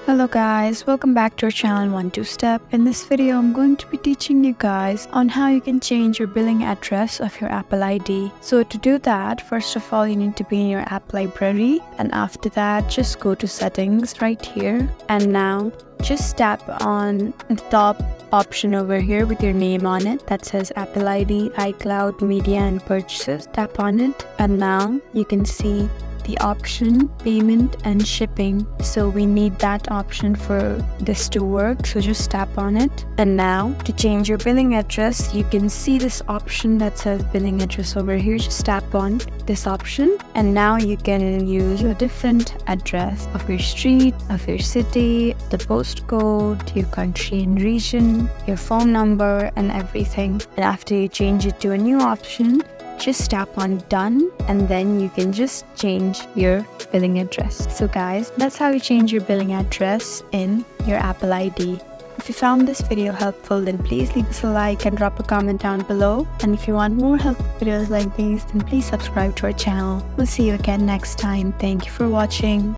Hello guys, welcome back to our channel 1-2-Step. In this video, I'm going to be teaching you guys on how you can change your billing address of your Apple ID. So to do that, first of all, you need to be in your app library, and after that, just go to settings right here. And now just tap on the top option over here with your name on it that says Apple ID, iCloud, Media and Purchases. Tap on it, and now you can see the option payment and shipping. So we need that option for this to work, so just tap on it. And now to change your billing address, you can see this option that says billing address over here. Just tap on this option, and now you can use a different address of your street, of your city, the postcode, your country and region, your phone number and everything. And after you change it to a new option, just tap on done, and then you can just change your billing address. So guys, that's how you change your billing address in your Apple ID. If you found this video helpful, then please leave us a like and drop a comment down below. And if you want more helpful videos like these, then please subscribe to our channel. We'll see you again next time. Thank you for watching.